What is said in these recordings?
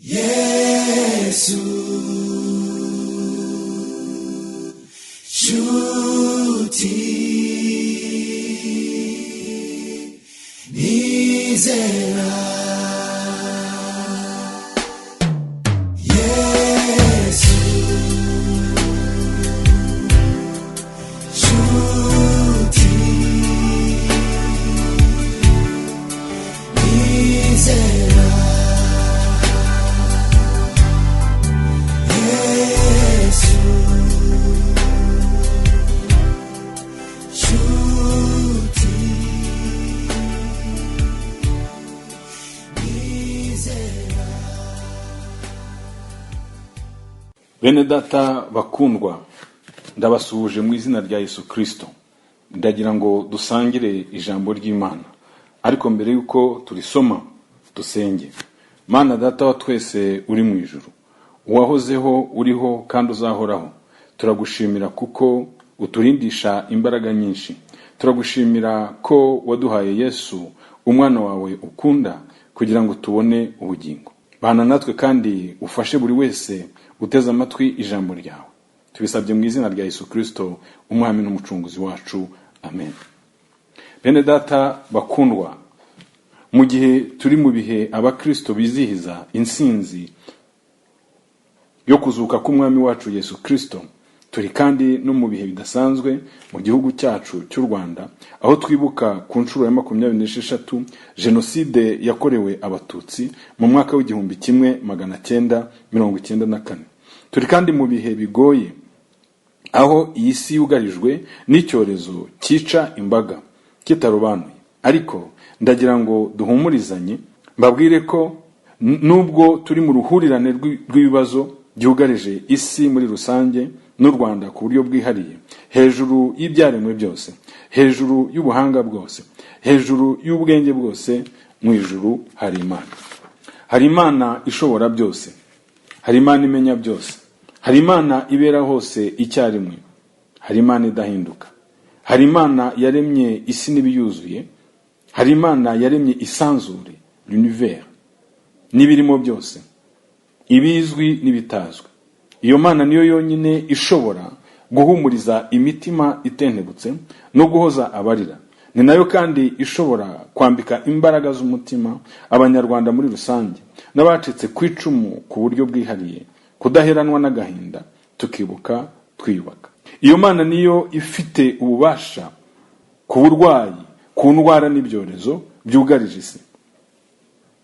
Yesu shuti nizera Yesu shuti nizera Bene data bakundwa, ndabasuhuje mu izina rya Yesu Kristo. Ndagira ngo dusangire ijambo ry'Imana. Ariko mbere yuko turisoma, dusenge. Mana data wa twese uri mu ijuru, uwahozeho, uriho kandi uzahoraho, turagushimira kuko uturindisha imbaraga nyinshi. Turagushimira ko waduhaye Yesu umwana wawe ukunda kugira ngo tubone ubugingo. Bana natwe kandi ufashe buri wese uteze amatwi ijambo ryawe. Tubisabye mu izina rya Yesu Kristo, umwami n'umucunguzi wacu. Amen. Bene data bakundwa, mu gihe turi mu bihe abakristo bizihiza insinzi yo kuzuka k'umwami wacu Yesu Kristo, turi kandi no mu bihe bidasanzwe mu gihugu cyacu cy'u Rwanda, aho twibuka ku nshuro ya 26 jenoside yakorewe abatutsi mu mwaka w'igihumbi 1994. Turi kandi mu bihe bigoye, aho iyi si yugarijwe n'icyorezo cyica imbaga kitarobanuye. Ariko ndagira ngo duhumurizanye, mbabwire ko nubwo turi mu ruhurirane rw'ibibazo byugarije isi muri rusange n'u Rwanda ku buryo bwihariye, hejuru y'ibyaremwe byose, hejuru y'ubuhanga bwose, hejuru y'ubwenge bwose, mu ijuru hari Imana. Hari Imana ishobora byose, hari Imana imenya byose, hari Imana ibera hose icyarimwe, hari Imana idahinduka, hari Imana yaremye isi n'ibiyuzuye, hari Imana yaremye isanzure, l'univers, n'ibirimo byose, ibizwi n'ibitazwi. Iyo Mana niyo yonyine ishobora guhumuriza imitima itentebutse no guhoza abarira. Ni nayo kandi ishobora kwambika imbaraga z'umutima abanyarwanda muri rusange n'abacitse ku icumu ku buryo bwihariye, kudaheranwa n'agahinda, tukibuka twiyubaka. Iyo Mana niyo ifite ububasha ku burwayi, ku ndwara n'ibyorezo byugarije isi.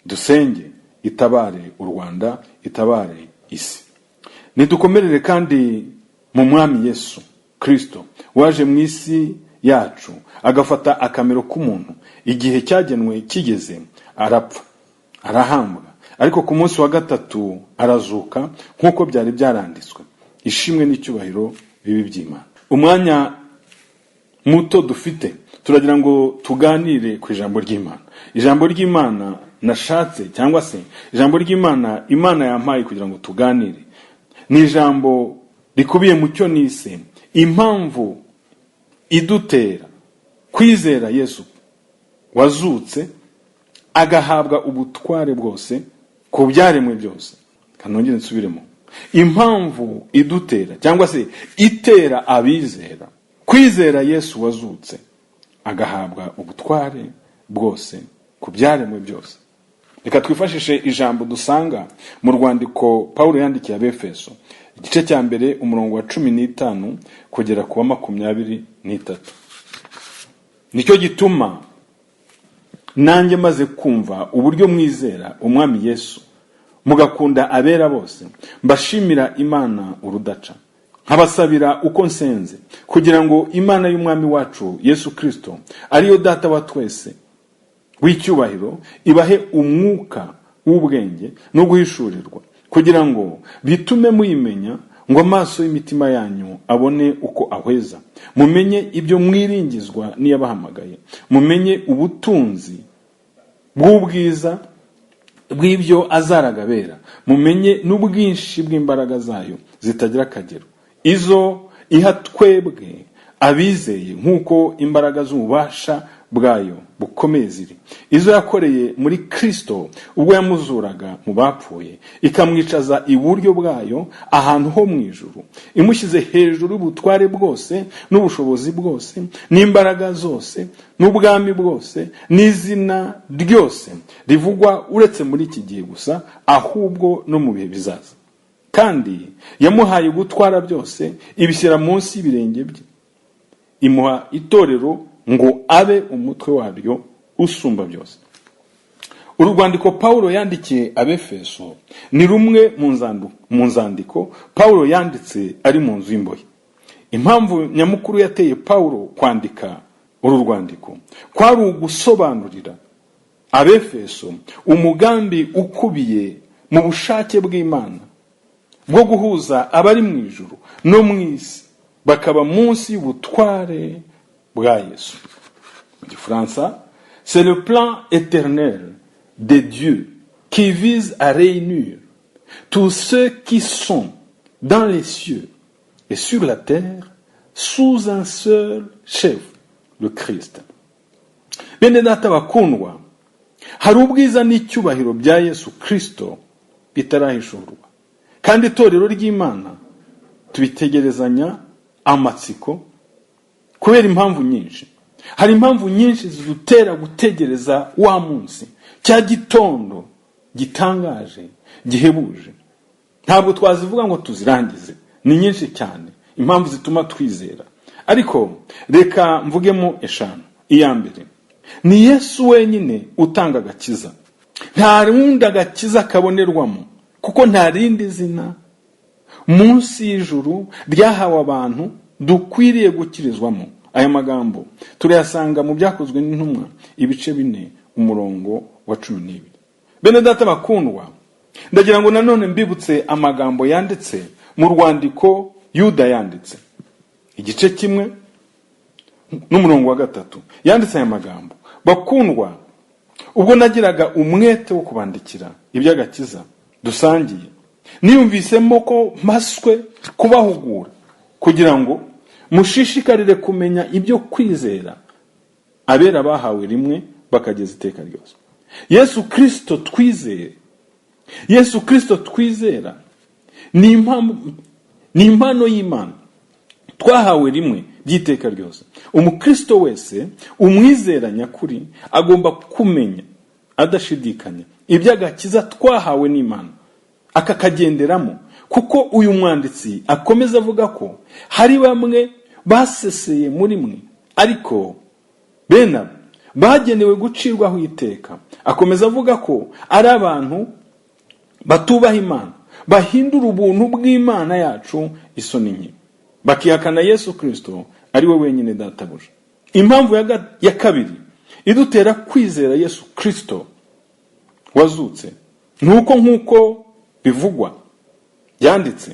Dusenge itabare u Rwanda, itabare isi. Nidukomerere kandi mu Mwami Yesu Kristo waje mu isi yacu agafata akamero k'umuntu. Igihe cyagenwe kigeze, arapfa, arahambwa, ariko ku munsi wa gatatu arazuka nk'uko byari byaranditswe. Ishimwe n'icyubahiro bibi by'Imana. Umwanya muto dufite, turagira ngo tuganire ku ijambo ry'Imana. Ijambo ry'Imana nashatse, cyangwa se ijambo ry'Imana Imana yampaye kugira ngo tuganire, ni ijambo rikubiye mu cyo nise impamvu idutera kwizera Yesu wazutse agahabwa ubutware bwose ku byaremwe byose. Kanongere nsubiremo. Impamvu idutera, cyangwa se itera abizera kwizera Yesu wazutse agahabwa ubutware bwose ku byaremwe byose. Reka twifashishe ijambo dusanga mu rwandiko Paulo yandikiye Abefeo, igice cya mbere umurongo wa 15 kugera ku wa 23. Nicyo gituma nanjye maze kumva uburyo mwizera Umwami Yesu, mugakunda abera bose, mbashimira Imana urudaca, nkabasabira uko nsenze, kugira ngo Imana y'Umwami wacu Yesu Kristo, ariyo data wa twese w'icyubahiro, ibahe umwuka w'ubwenge no guhishurirwa, kugira ngo bitume muyimenya, ngo amaso y'imitima yanyu abone uko ahweza, mumenye ibyo mwiringizwa n'iyabahamagaye, mumenye ubutunzi bw'ubwiza bw'ibyo azaraga abera, mumenye n'ubwinshi bw'imbaraga zayo zitagira akagero, izo iha twebwe abizeye, nk'uko imbaraga z'ububasha bwayo bukomeye ziri, izo yakoreye muri Kristo ubwo yamuzuraga mu bapfuye, ikamwicaza iburyo bwayo ahantu ho mu ijuru, imushyize hejuru y'ubutware bwose n'ubushobozi bwose n'imbaraga zose n'ubwami bwose n'izina ryose rivugwa uretse muri iki gihe gusa, ahubwo no mu bihe bizaza. Kandi yamuhaye gutwara byose, ibishyira munsi y'ibirenge bye, imuha itorero ngo abe umutwe waryo usumba byose. Uru rwandiko Pawulo yandikiye Abefeso ni rumwe mu nzandiko Pawulo yanditse ari mu nzu y'imbohe. Impamvu nyamukuru yateye Pawulo kwandika uru rwandiko kwari ugusobanurira Abefeso umugambi ukubiye mu bushake bw'Imana bwo guhuza abari mu ijuru no mu isi bakaba munsi y'ubutware bwa Yesu. Mu Gifaransa, c'est le plan éternel de Dieu qui vise à réunir tous ceux qui sont dans les cieux et sur la terre sous un seul chef, le Christ. Bene data bakundwa, hari ubwiza n'icyubahiro bya Yesu Kristo bitarahishurwa, kandi itorero ry'Imana tubitegerezanya amatsiko kubera impamvu nyinshi. Hari impamvu nyinshi zidutera gutegereza wa munsi, cya gitondo gitangaje gihebuje. Ntabwo twazivuga ngo tuzirangize, ni nyinshi cyane impamvu zituma twizera, ariko reka mvugemo eshanu. Iya mbere ni Yesu wenyine utanga agakiza. Nta rundi agakiza kabonerwamo, kuko nta rindi zina munsi y'ijuru ryahawe abantu dukwiriye gukirizwamo. Aya magambo turayasanga mu byakozwe n'intumwa ibice 4 umurongo wa 12. Bene data bakundwa, ndagira ngo nanone mbibutse amagambo yanditse mu rwandiko Yuda yanditse igice 1 n'umurongo wa 3. Yanditse aya magambo: bakundwa, ubwo nagiraga umwete wo kubandikira iby'agakiza dusangiye, niyumvisemo ko mpaswe kubahugura kugira ngo mushishikarire kumenya ibyo kwizera abera bahawe rimwe bakageza iteka ryose. Yesu Kristo twizere, Yesu Kristo twizera ni impano y'Imana twahawe rimwe by'iteka ryose. Umukristo wese umwizera nyakuri agomba kumenya adashidikanya iby'agakiza twahawe n'Imana akakagenderamo, kuko uyu mwanditsi akomeza avuga ko hari bamwe baseseye muri mwe, ariko bena bagenewe gucirwaho iteka. Akomeza avuga ko ari abantu batubaha Imana, bahindura ubuntu bw'Imana yacu isoni nke, bakihakana Yesu Kristo ari we wenyine databuja. Impamvu ya kabiri idutera kwizera Yesu Kristo wazutse nuko nk'uko bivugwa yanditse,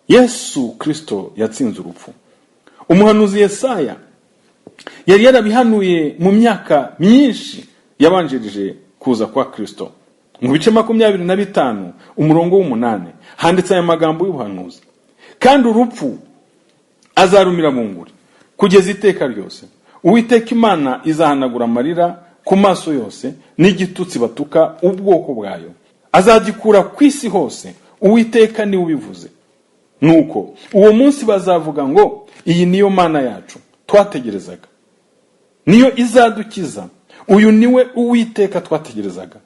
Yesu Kristo yatsinze urupfu. Umuhanuzi Yesaya yari yarabihanuye mu myaka myinshi yabanjirije kuza kwa Kristo. Mu bice 25 umurongo w'8 handitse aya magambo y'ubuhanuzi: kandi urupfu azarumira mu nguri kugeza iteka ryose. Uwiteka Imana izahanagura amarira ku maso yose n'igitutsi batuka ubwoko bwayo. Azagikura ku isi hose, Uwiteka ni ubivuze. Nuko uwo munsi bazavuga ngo iyi niyo Mana yacu twategerezaga, niyo izadukiza, uyu niwe Uwiteka twategerezaga.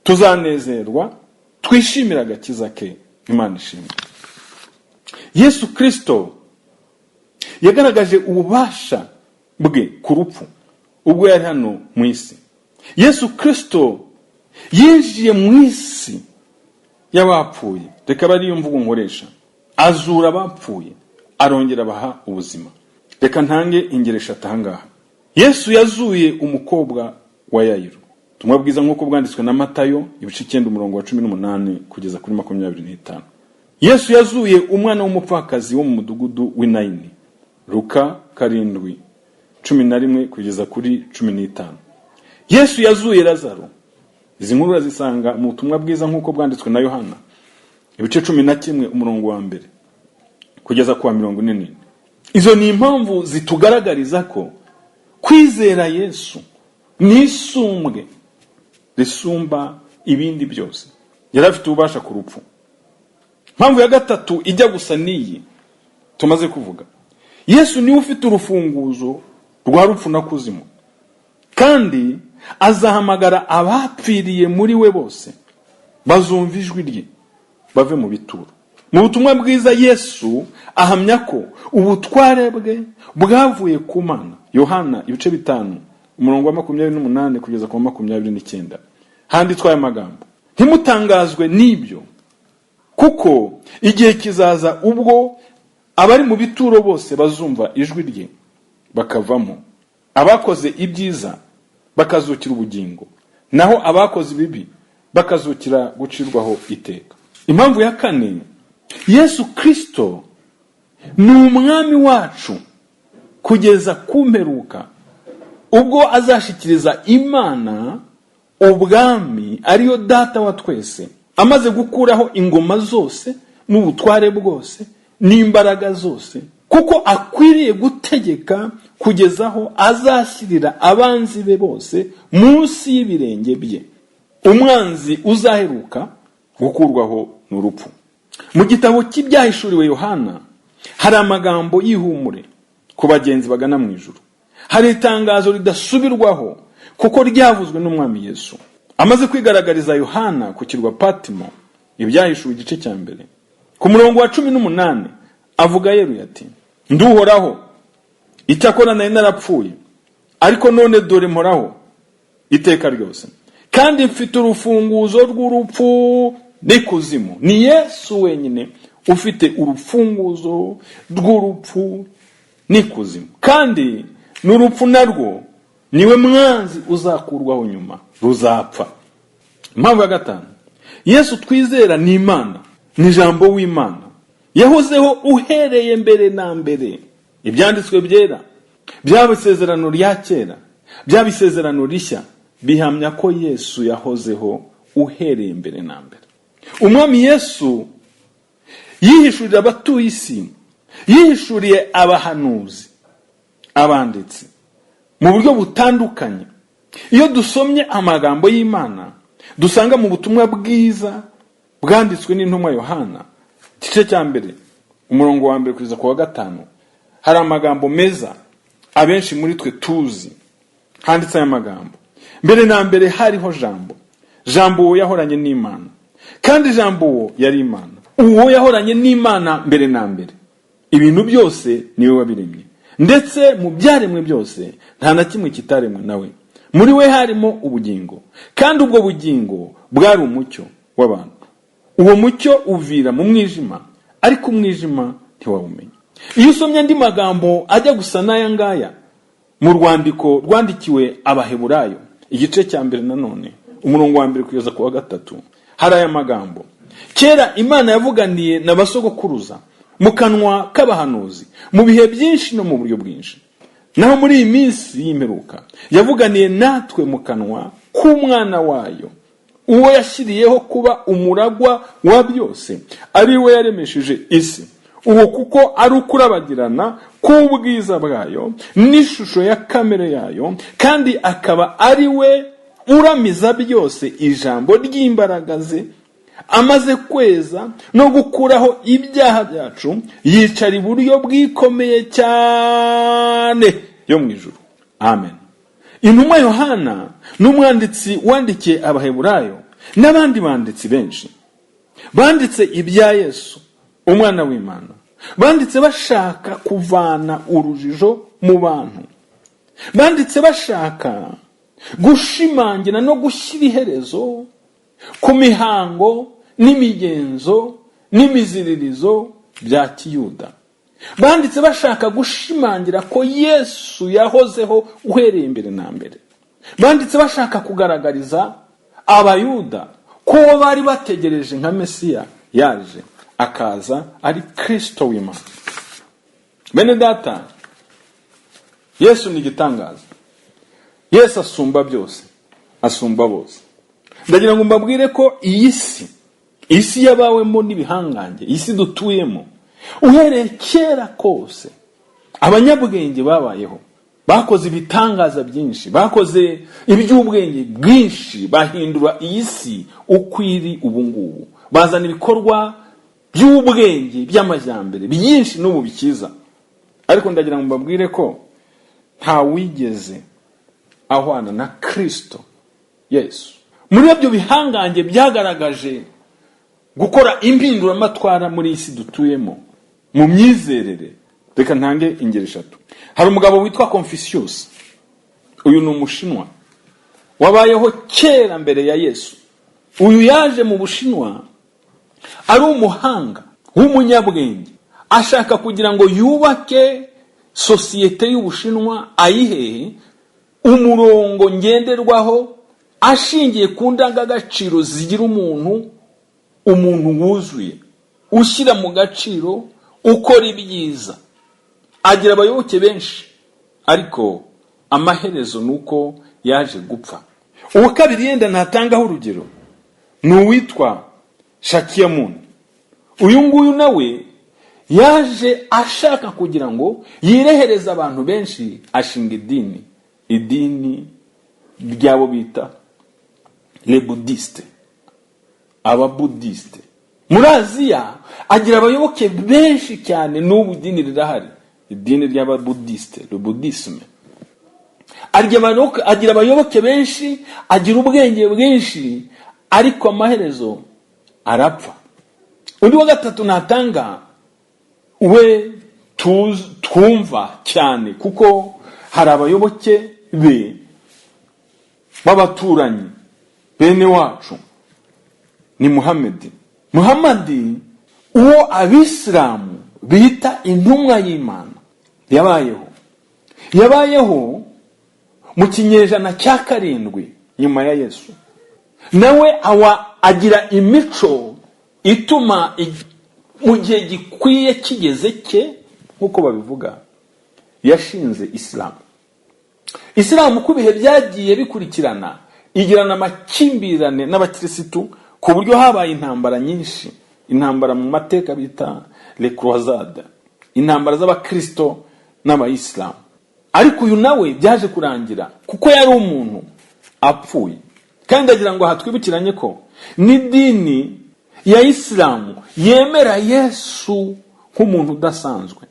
Tuzanezerwa twishimira agakiza ke. Imana ishimwe. Yesu Kristo yagaragaje ububasha bwe ku rupfu ubwo yari hano mu isi. Yesu Kristo yinjiye mu isi y'abapfuye, reka bari mvugo nkoresha, azura abapfuye arongera baha ubuzima. Reka ntange ingero 3 hangaha. Yesu yazuye umukobwa wa Yayiro, tumwa bwiza nk'uko bwanditswe na Matayo ibice 9 umurongo wa 18 kugeza kuri 25. Yesu yazuye umwana w'umupfakazi wo mu mudugudu w'Inayini, Luka 7:11 kugeza kuri 15. Yesu yazuye Lazaro. Izi nkuru razisanga mu butumwa bwiza nk'uko bwanditswe na Yohana ibice 11 umurongo wa 1 kugeza kwa 44. Izo ni impamvu zitugaragariza ko kwizera Yesu ni isumbwe risumba ibindi byose. Yari afite ububasha ku rupfu. Impamvu ya gatatu ijya gusa n'iyi tumaze kuvuga, Yesu niwe ufite urufunguzo rwa rupfu na kuzimu, kandi azahamagara abapfiriye muri we bose bazumva ijwi rye bave mu bituro. Mu butumwa bwiza Yesu ahamya ko ubutware bwe bwavuye ku Mana. Yohana ibice 5 umurongo wa 28 kugeza ku 29 handitswe aya magambo: ntimutangazwe n'ibyo, kuko igihe kizaza ubwo abari mu bituro bose bazumva ijwi rye bakavamo, abakoze ibyiza bakazukira ubugingo, naho abakoze ibibi bakazukira gucirwaho iteka. Impamvu ya kane, Yesu Kristo ni umwami wacu kugeza kumperuka, ubwo azashikiriza Imana ubwami ariyo data wa twese, amaze gukuraho ingoma zose n'ubutware bwose n'imbaraga zose, kuko akwiriye gutegeka kugezaho azashyirira abanzi be bose munsi y'ibirenge bye. Umwanzi uzaheruka gukurwaho n'urupfu. Mu gitabo cy'ibyahishuriwe Yohana hari amagambo y'ihumure ku bagenzi bagana mu ijuru. Hari itangazo ridasubirwaho kuko ryavuzwe n'Umwami Yesu. Amaze kwigaragariza Yohana ku kirwa Patimo, ibyahishuwe igice cya mbere, ku murongo wa 18 avuga yeruye ati: nduhoraho, icyakora nari narapfuye, ariko none dore mporaho iteka ryose, kandi mfite urufunguzo rw'urupfu n'ikuzimu. Ni Yesu wenyine ufite urufunguzo rw'urupfu n'ikuzimu, kandi n'urupfu narwo niwe mwanzi uzakurwaho nyuma, ruzapfa. Impamvu ya gatanu, Yesu twizera ni Imana, ni jambo w'Imana, yahozeho uhereye mbere na mbere. Ibyanditswe byera, byaba isezerano rya kera, byaba isezerano rishya, bihamya ko Yesu yahozeho uhereye mbere na mbere. Umwami Yesu yihishurira abatuye isi, yihishuriye abahanuzi, abanditsi mu buryo butandukanye. Iyo dusomye amagambo y'Imana dusanga mu butumwa bwiza bwanditswe n'intumwa Yohana igice cya mbere umurongo wa 1 kugeza ku wa 5, hari amagambo meza abenshi muri twe tuzi. Handitse aya magambo: mbere na mbere hariho jambo, jambo uwo yahoranye n'Imana, kandi jambo uwo yari Imana. Uwo yahoranye n'Imana mbere na mbere. Ibintu byose niwe wabiremye, ndetse mu byaremwe byose nta na kimwe kitaremwe nawe. Muri we harimo ubugingo, kandi ubwo bugingo bwari umucyo w'abantu. Uwo mucyo uvira mu mwijima, ariko umwijima ntiwawumenya. Iyo usomye andi magambo ajya gusa n'aya ngaya mu rwandiko rwandikiwe Abaheburayo igice cya mbere nanone umurongo wa 1 kugeza ku wa 3, hari aya magambo: kera Imana yavuganiye n'abasogokuruza mu kanwa k'abahanuzi mu bihe byinshi no mu buryo bwinshi. Naho muri iyi minsi y'imperuka yavuganiye natwe mu kanwa k'umwana wayo, uwo yashyiriyeho kuba umuragwa wa byose, ari we yaremesheje isi. Uwo kuko ari ukurabagirana k'ubwiza bwayo n'ishusho ya kamere yayo, kandi akaba ari we uramiza byose ijambo ry'imbaraga ze, amaze kweza no gukuraho ibyaha byacu, yicara iburyo bwikomeye cyane yo mu ijuru. Amen. Intumwa Yohana n'umwanditsi wandikiye Abaheburayo n'abandi banditsi benshi banditse ibya Yesu umwana w'Imana, banditse bashaka kuvana urujijo mu bantu, banditse bashaka gushimangira no gushyira iherezo ku mihango n'imigenzo n'imiziririzo bya Kiyuda. Banditse bashaka gushimangira ko Yesu yahozeho uhereye imbere na mbere. Banditse bashaka kugaragariza Abayuda ko bari bategereje nka Mesiya yaje akaza ari Kristo w'Imana. Bene data, Yesu ni igitangaza. Yesu asumba byose, asumba bose. Ndagira ngo mbabwire ko iyi isi yabawemo n'ibihangange, isi dutuyemo, uhereye kera kose abanyabwenge babayeho, bakoze ibitangaza byinshi, bakoze iby'ubwenge bwinshi, bahindura iyi si uko iri ubu ngubu, bazana ibikorwa by'ubwenge by'amajyambere byinshi n'ubu bikiza. Ariko ndagira ngo mbabwire ko nta wigeze ahwana na Kristo Yesu. Muri ibyo bihangange byagaragaje gukora impinduramatwara muri isi dutuyemo mu myizerere. Reka ntange ingero 3. Hari umugabo witwa Confucius. Uyu ni Umushinwa wabayeho kera mbere ya Yesu. Uyu yaje mu Bushinwa ari umuhanga w'umunyabwenge, ashaka kugira ngo yubake sosiyete y'Ubushinwa, ayihehe umurongo ngenderwaho ashingiye ku ndangagaciro zigira umuntu wuzuye, ushyira mu gaciro, ukora ibyiza. Agira abayoboke benshi, ariko amaherezo nuko yaje gupfa. Uwa kabiri yenda natangaho urugero ni uwitwa Shakyamuni. Uyu nguyu nawe yaje ashaka kugira ngo yirehereze abantu benshi, ashinga idini ryabo bita les Buddhistes, Ababudiste. Muri Aziya agira abayoboke benshi cyane, n'ubu idini rirahari, idini ry'Ababudiste, le Buddhisme. Agira abayoboke benshi, agira ubwenge bwinshi, ariko amaherezo arapfa. Undi wa gatatu natanga we twumva cyane, kuko hari abayoboke be b'abaturanyi bene wacu, ni Muhammad uwo Abisilamu bita intumwa y'Imana. Yabayeho mu kinyejana cya 7 nyuma ya Yesu. Nawe agira imico ituma mu gihe gikwiye kigeze cye, nk'uko babivuga, yashinze Isilamu ku bihe byagiye bikurikirana, igirana amakimbirane n'abakirisitu, ku buryo habaye intambara nyinshi, intambara mu mateka bita les croisades, intambara z'abakristo n'abayisilamu. Ariko uyu nawe byaje kurangira kuko yari umuntu apfuye. Kandi agira ngo hatwibukiranye ko n'idini ya Isilamu yemera Yesu nk'umuntu udasanzwe,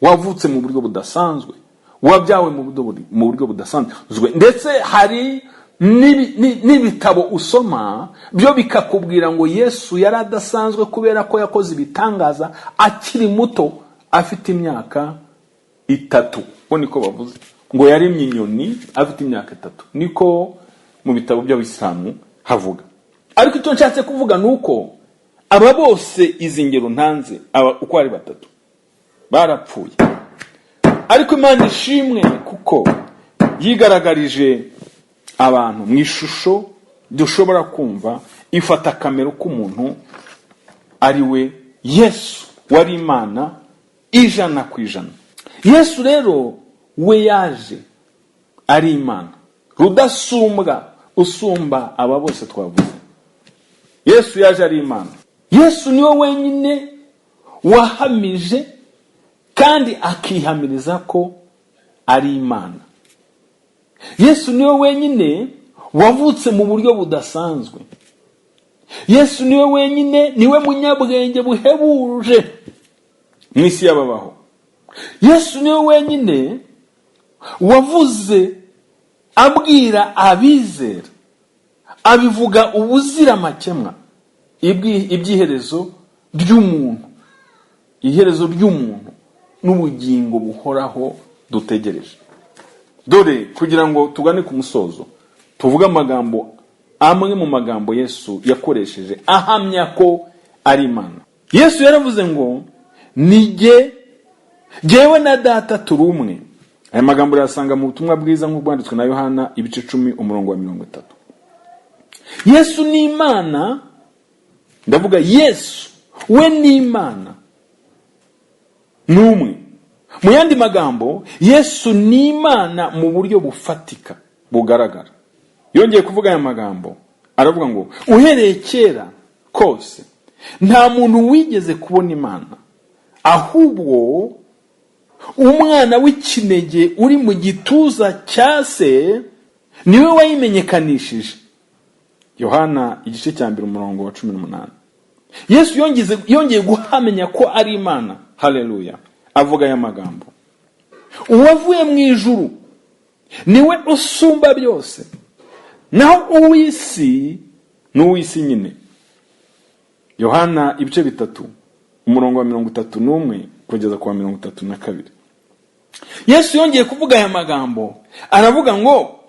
wavutse mu buryo budasanzwe, wabyawe mu buryo budasanzwe, ndetse hari n'ibitabo usoma byo bikakubwira ngo Yesu yari adasanzwe kubera ko yakoze ibitangaza akiri muto, afite imyaka 3. Bo niko bavuze ngo yaremye inyoni afite imyaka 3, niko mu bitabo by'Abisilamu havuga. Ariko icyo nshatse kuvuga nuko aba bose izi ngero ntanze, uko ari 3 barapfuye. Ariko Imana ishimwe kuko yigaragarije abantu mu ishusho dushobora kumva, ifata kamero k'umuntu ari we Yesu, wari Imana 100%. Yesu rero we yaje ari Imana rudasumbwa, usumba aba bose twavuze. Yesu yaje ari Imana. Yesu niwe wenyine wahamije kandi akihamiriza ko ari Imana. Yesu niwe wenyine wavutse mu buryo budasanzwe. Yesu niwe wenyine, niwe munyabwenge buhebuje mu isi y'ababaho. Yesu niwe wenyine wavuze abwira abizera, abivuga ubuzira makemwa, ibyiherezo ry'umuntu, iherezo ry'umuntu n'ubugingo buhoraho dutegereje. Dore kugira ngo tugane ku musozo, tuvuga amagambo amwe mu magambo Yesu yakoresheje ahamya ko ari Imana. Yesu yaravuze ngo jyewe na Data turi umwe. Aya magambo yasanga mu butumwa bwiza nk'ubwanditswe na Yohana 10:30. Yesu ni Imana, ndavuga Yesu we ni Imana n'umwe. Mu yandi magambo, Yesu ni Imana mu buryo bufatika bugaragara. Yongeye kuvuga aya magambo, aravuga ngo uhereye kera kose nta muntu wigeze kubona Imana, ahubwo umwana w'ikinege uri mu gituza cya se niwe wayimenyekanishije. Yohana igice cya 1:18. Yesu yongeye guhamenya ko ari Imana. Haleluya. Avuga aya magambo: uwavuye mu ijuru niwe usumba byose, naho uw'isi n'uw'isi nyine. Yohana ibice 3:31 kugeza ku 32. Yesu yongeye kuvuga aya magambo, aravuga ngo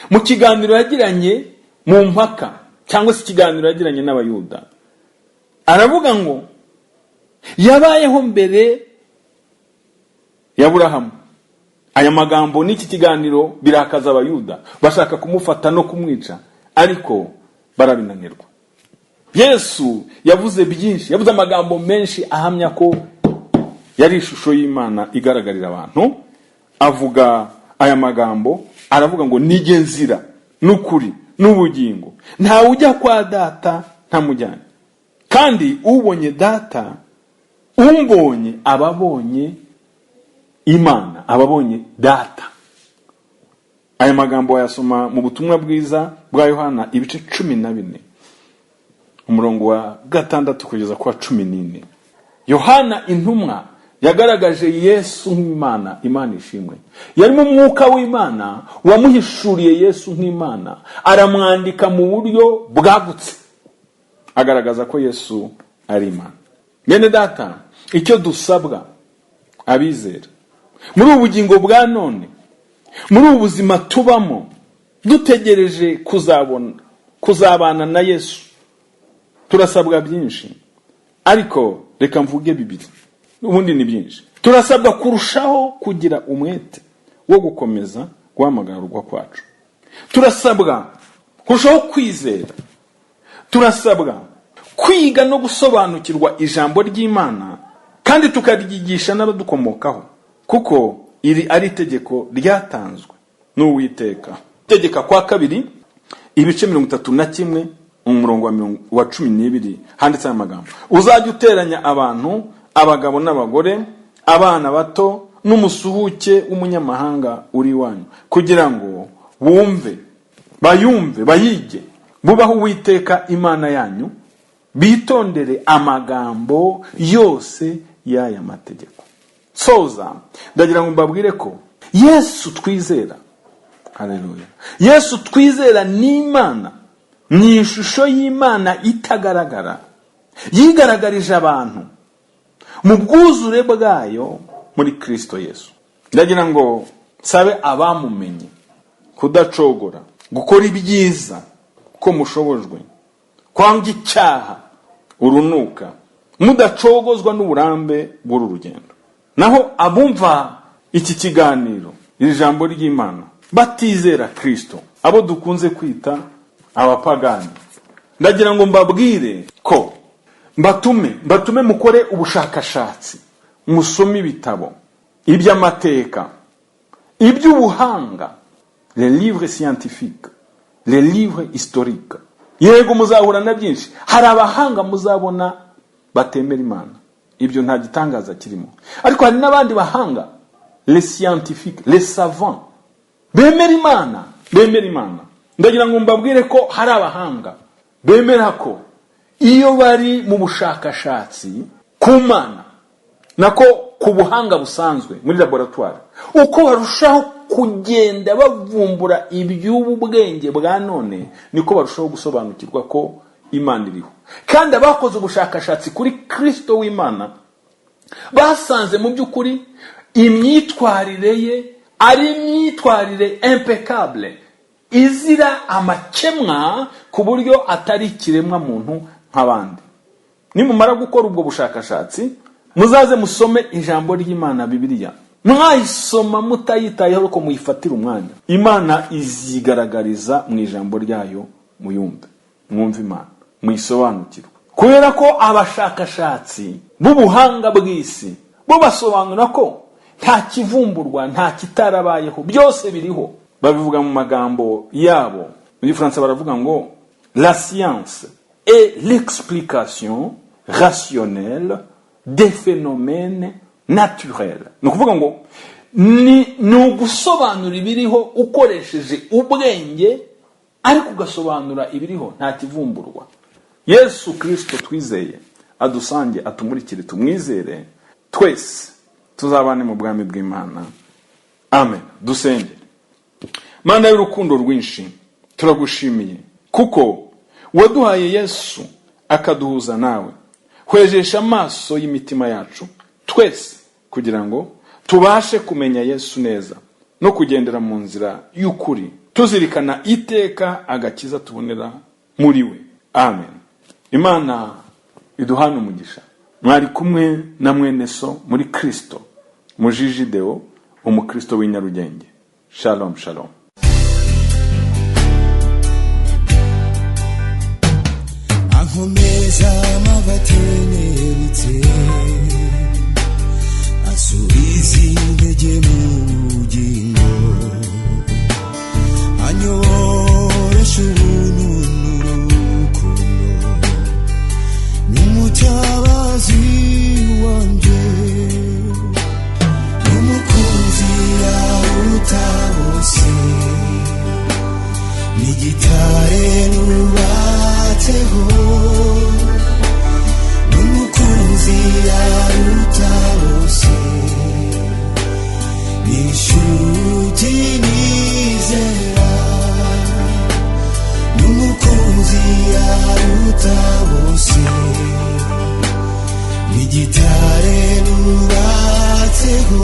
mu kiganiro yagiranye mu mpaka cyangwa se ikiganiro yagiranye n'abayuda, aravuga ngo yabayeho mbere ya Aburahamu. Aya magambo n'iki kiganiro birakaza abayuda, bashaka kumufata no kumwica, ariko barabinanirwa. Yesu yavuze byinshi, yavuze amagambo menshi ahamya ko yari ishusho y'Imana igaragarira abantu. Avuga aya magambo, aravuga ngo nige nzira n'ukuri n'ubugingo, nta ujya kwa data ntamujyanye, kandi ubonye data umbonye ababonye Imana, ababonye data. Aya magambo yasoma mu butumwa bwiza bwa Yohana ibice 14 umurongo wa 6 kugeza ku 14. Yohana intumwa yagaragaje Yesu nk'Imana, Imana ishimwe. Yari mu mwuka w'Imana wamuhishuriye Yesu nk'Imana, aramwandika mu buryo bwagutse, agaragaza ko Yesu ari Imana. Bene data, icyo dusabwa abizera muri ubu bugingo bwa none, muri ubu buzima tubamo dutegereje kuzabana na Yesu, turasabwa byinshi, ariko reka mvuge bibiri, ubundi ni byinshi. Turasabwa kurushaho kugira umwete wo gukomeza guhamagarwa kwacu. Turasabwa kurushaho kwizera. Turasabwa kwiga no gusobanukirwa ijambo ry'Imana, kandi tukaryigisha n'abadukomokaho, kuko iri ari itegeko ryatanzwe n'Uwiteka. Tegeka kwa kabiri ibice 31 umurongo wa 12 handitse amagambo: uzajya uteranya abantu, abagabo n'abagore, abana bato n'umusuhuke w'umunyamahanga uri wanyu, kugira ngo bumve, bayumve, bayige, bubaho Uwiteka Imana yanyu, bitondere amagambo yose y'aya mategeko. Soza ndagira ngo mbabwire ko Yesu twizera, haleluya, Yesu twizera ni Imana, ni ishusho y'Imana itagaragara, yigaragarije abantu mu bwuzure bwayo muri Kristo Yesu. Ndagira ngo sabe abamumenye kudacogora, gukora ibyiza ko mushobojwe, kwanga icyaha, urunuka, mudacogozwa n'uburambe bw'uru rugendo. Naho abumva iki kiganiro, iri jambo ry'Imana, batizera Kristo, abo dukunze kwita abapagani, ndagira ngo mbabwire ko mbatume mukore ubushakashatsi, musome ibitabo, iby'amateka, iby'ubuhanga, les livres scientifiques, les livres historiques. Yego muzahura na byinshi, hari abahanga muzabona batemera Imana, ibyo nta gitangaza kirimo, ariko hari n'abandi bahanga, les scientifiques, les savants, bemera Imana. Ndagira ngo mbabwire ko hari abahanga bemera ko iyo bari mu bushakashatsi ku Mana, nako ku buhanga busanzwe muri laboratoire, uko barushaho kugenda bavumbura iby'ubu bwenge bwa none, niko barushaho gusobanukirwa ko Imana iriho. Kandi abakoze ubushakashatsi kuri Kristo w'Imana basanze mu by'ukuri imyitwarire ye ari imyitwarire impeccable, izira amakemwa, ku buryo atari kiremwa muntu nk'abandi. Nimumara gukora ubwo bushakashatsi, muzaze musome ijambo ry'Imana, Bibiliya. Mwayisoma mutayitayeho ko muyifatira umwanya. Imana izigaragariza mu ijambo ryayo, muyumve, mwumve Imana, muyisobanukirwe. Kubera ko abashakashatsi b'ubuhanga bw'isi bo basobanura ko nta kivumburwa, nta kitarabayeho, byose biriho. Babivuga mu magambo yabo. Muri Fransa baravuga ngo la science est l'explication rationnelle des phénomènes naturel. Ni ukuvuga ngo ni ugusobanura ibiriho ukoresheje ubwenge, ariko ugasobanura ibiriho nta kivumburwa. Yesu Kristo twizeye adusange, atumurikire, tumwizere, twese tuzabane mu bwami bw'Imana. Amen. Dusenge. Mana y'urukundo rwinshi, turagushimiye kuko waduhaye Yesu akaduhuza nawe. Hwejesha amaso y'imitima yacu twese kugira ngo tubashe kumenya Yesu neza no kugendera mu nzira y'ukuri, tuzirikana iteka agakiza tubonera muri we. Amen. Imana iduhane umugisha. Mwari kumwe na mwene so muri Kristo, MUJIJI Déo, umukristo w'inyarugenge. Shalom, shalom. Ankomeza amagatenebutse, asubiza intege mu bugingo, anyoresha ubuntu n'urukundo, n'umutabazi wanjye, n'umukunzi aruta bose, n'igitare nubatseho, n'umukunzi aruta bose, n'inshuti nizera, n'umukunzi aruta bose, n'igitare nubatseho,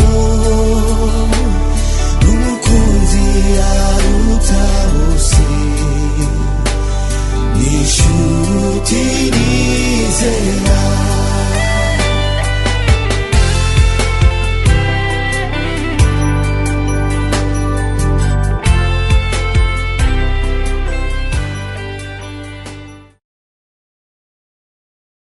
n'umukunzi aruta bose, n'inshuti